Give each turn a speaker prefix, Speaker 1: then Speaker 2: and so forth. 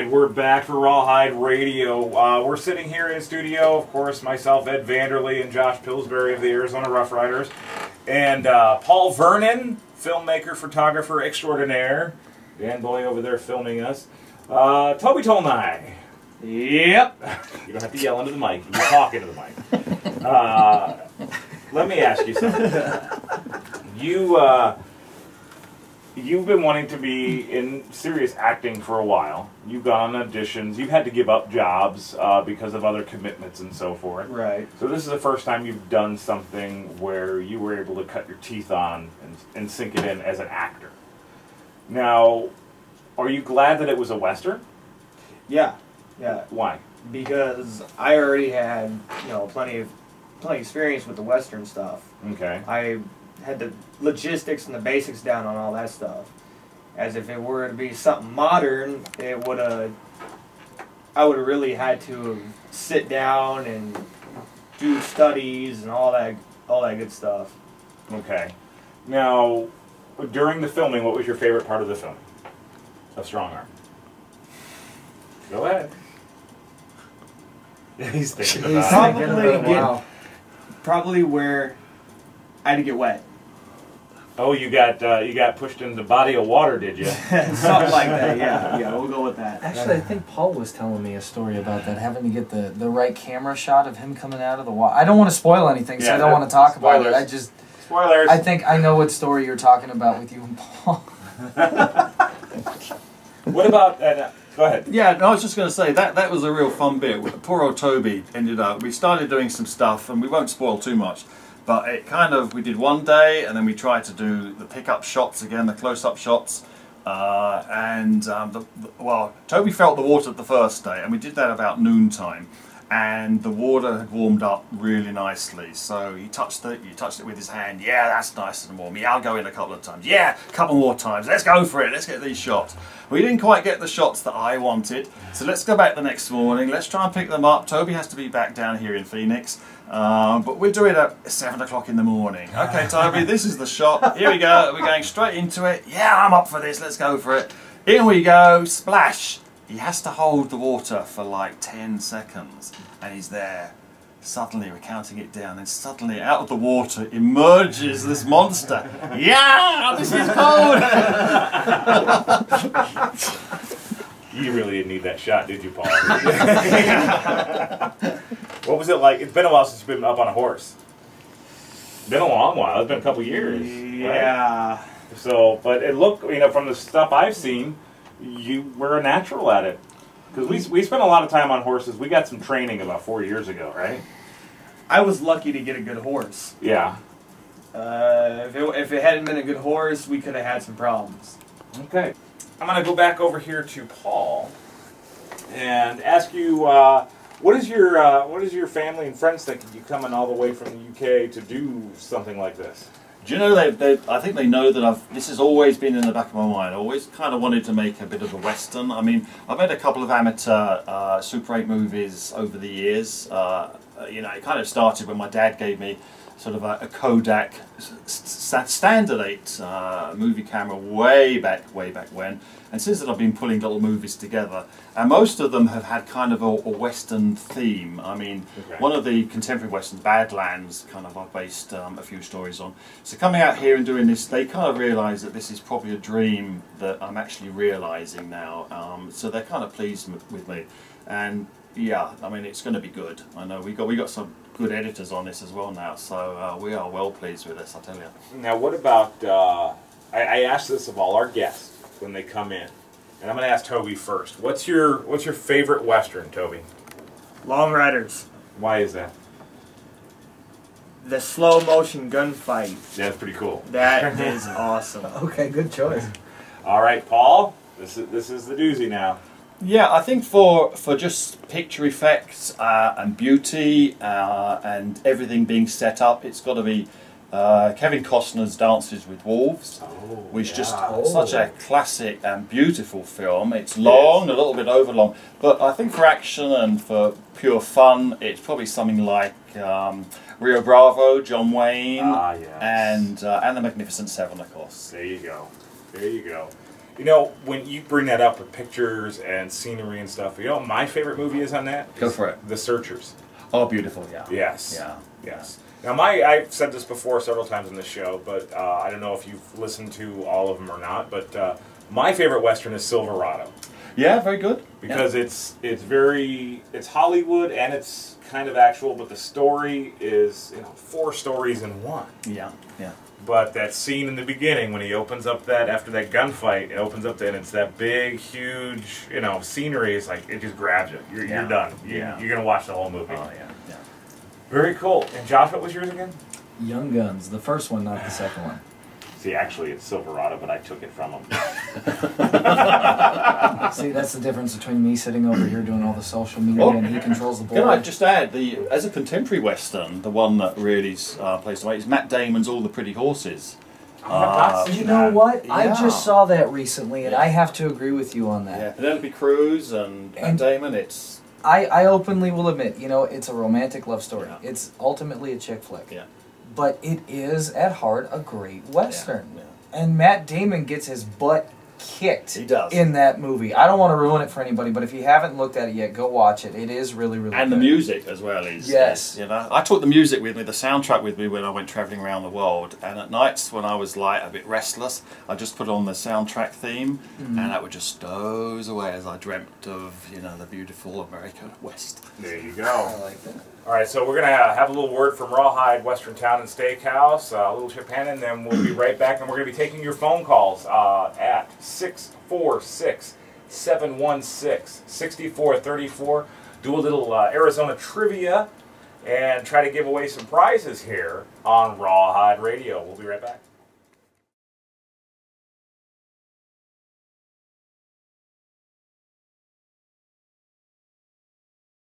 Speaker 1: Alright, we're back for Rawhide Radio. We're sitting here in studio, of course, myself, Ed Vanderlee, and Josh Pilsbury of the Arizona Roughriders. And Paul Vernon, filmmaker, photographer extraordinaire. Danboy over there filming us. Tolnay. Yep. You don't have to yell into the mic. You can talk into the mic. Let me ask you something. You've been wanting to be in serious acting for a while. You've gone on auditions. You've had to give up jobs because of other commitments and so forth.
Speaker 2: Right.
Speaker 1: So this is the first time you've done something where you were able to cut your teeth on and sink it in as an actor. Now, are you glad that it was a Western?
Speaker 2: Yeah. Yeah.
Speaker 1: Why?
Speaker 2: Because I already had, plenty experience with the Western stuff.
Speaker 1: Okay.
Speaker 2: I had the logistics and the basics down on all that stuff. As if it were to be something modern, I would have really had to sit down and do studies and all that good stuff.
Speaker 1: Okay. Now, during the filming, what was your favorite part of the film of Strong Arm? Go ahead. He's thinking about it.
Speaker 2: Probably where I had to get wet.
Speaker 1: Oh, you got pushed in the body of water, did you?
Speaker 2: Something like that, yeah, we'll go with that.
Speaker 3: Actually, I think Paul was telling me a story about that, having to get the right camera shot of him coming out of the water. I don't want to spoil anything, so I don't want to talk about it.
Speaker 1: Spoilers.
Speaker 3: I think I know what story you're talking about with you and Paul.
Speaker 1: What about, go ahead.
Speaker 4: Yeah, no, I was just going to say, that was a real fun bit. Poor old Toby we started doing some stuff, and we won't spoil too much, but it we did one day, and then we tried to do the pick-up shots again, the close-up shots, well, Toby felt the water the first day, and we did that about noontime, and the water had warmed up really nicely, so he touched it with his hand. Yeah, that's nice and warm. Yeah, I'll go in a couple of times. Yeah, a couple more times. Let's go for it. Let's get these shots. We didn't quite get the shots that I wanted, so let's go back the next morning. Let's try and pick them up. Toby has to be back down here in Phoenix, but we'll do it at 7 o'clock in the morning. Okay, Toby, this is the shot. Here we go. We're going straight into it. Yeah, I'm up for this. Let's go for it. In we go. Splash. He has to hold the water for like 10 seconds, and he's there. Suddenly, we're counting it down, and suddenly out of the water emerges this monster. Yeah, this is cold!
Speaker 1: You really didn't need that shot, did you, Paul? What was it like? It's been a while since you've been up on a horse. Been a long while. It's been a couple years.
Speaker 2: Yeah.
Speaker 1: Right? So, but it looked, from the stuff I've seen, you were a natural at it. Because we spent a lot of time on horses. We got some training about 4 years ago, right?
Speaker 2: I was lucky to get a good horse.
Speaker 1: Yeah.
Speaker 2: If it hadn't been a good horse, we could have had some problems.
Speaker 1: Okay. I'm going to go back over here to Paul and ask you, what is your family and friends think of you coming all the way from the UK to do something like this?
Speaker 4: Do you know, I think they know that this has always been in the back of my mind. I always kind of wanted to make a bit of a Western. I mean, I've made a couple of amateur Super 8 movies over the years. It kind of started when my dad gave me sort of a Kodak standard 8 movie camera way back when. And since then I've been pulling little movies together. And most of them have had kind of a Western theme. I mean, one of the contemporary Westerns, Badlands, I've based a few stories on. So coming out here and doing this, they kind of realise that this is probably a dream that I'm actually realising now. So they're kind of pleased with me. And yeah, I mean, it's going to be good. I know we got some good editors on this as well now, so we are well pleased with this, I tell you.
Speaker 1: Now, what about, I asked this of all our guests when they come in, and I'm going to ask Toby first. What's your favorite Western, Toby?
Speaker 2: Long Riders.
Speaker 1: Why is that?
Speaker 2: The slow motion gunfight.
Speaker 1: Yeah, that's pretty cool.
Speaker 2: That is awesome.
Speaker 3: Okay, good choice.
Speaker 1: All right, Paul, this is the doozy now.
Speaker 4: Yeah, I think for just picture effects and beauty and everything being set up, it's got to be Kevin Costner's Dances with Wolves, which is just such a classic and beautiful film. It's long, a little bit overlong, but I think for action and for pure fun, it's probably something like Rio Bravo, John Wayne, and The Magnificent Seven, of course.
Speaker 1: There you go. There you go. You know, when you bring that up with pictures and scenery and stuff, you know what my favorite movie is on that?
Speaker 4: Go for it.
Speaker 1: The Searchers.
Speaker 4: Oh, beautiful, yeah.
Speaker 1: Yes.
Speaker 4: Yeah.
Speaker 1: Yes. Now, I've said this before several times in the show, but I don't know if you've listened to all of them or not, but my favorite Western is Silverado.
Speaker 4: Yeah, very good.
Speaker 1: Because it's Hollywood and it's kind of actual, but the story is 4 stories in one.
Speaker 4: Yeah, yeah.
Speaker 1: But that scene in the beginning when he opens up after that gunfight, it opens up and it's that big, huge, scenery. It's like it just grabs you. You're done. You're gonna watch the whole movie.
Speaker 4: Oh yeah, yeah.
Speaker 1: Very cool. And Josh, what was yours again?
Speaker 3: Young Guns, the first one, not the second one.
Speaker 1: See, actually, it's Silverado, but I took it from him.
Speaker 3: See, that's the difference between me sitting over here doing all the social media and he controls the board.
Speaker 4: Can I just add, as a contemporary Western, the one that really plays the way is Matt Damon's All the Pretty Horses.
Speaker 3: You know what?
Speaker 4: Yeah.
Speaker 3: I just saw that recently, and I have to agree with you on that.
Speaker 4: Yeah, Penelope Cruz and Matt Damon, it's...
Speaker 3: I openly will admit, it's a romantic love story.
Speaker 4: Yeah.
Speaker 3: It's ultimately a chick flick.
Speaker 4: Yeah.
Speaker 3: But it is, at heart, a great Western.
Speaker 4: Yeah.
Speaker 3: And Matt Damon gets his butt kicked
Speaker 4: He does.
Speaker 3: in that movie. I don't want to ruin it for anybody, but if you haven't looked at it yet, go watch it. It is really, really good.
Speaker 4: And the music as well is...
Speaker 3: Yes.
Speaker 4: I took the music with me, the soundtrack with me when I went travelling around the world, and at nights when I was like a bit restless, I just put on the soundtrack theme, and that would just doze away as I dreamt of, the beautiful America West.
Speaker 1: There you go.
Speaker 3: I like that.
Speaker 1: All right, so we're going to have a little word from Rawhide Western Town and Steakhouse, a little chip hand, and then we'll be right back, and we're going to be taking your phone calls at 646-716-6434. Do a little Arizona trivia and try to give away some prizes here on Rawhide Radio. We'll be right back.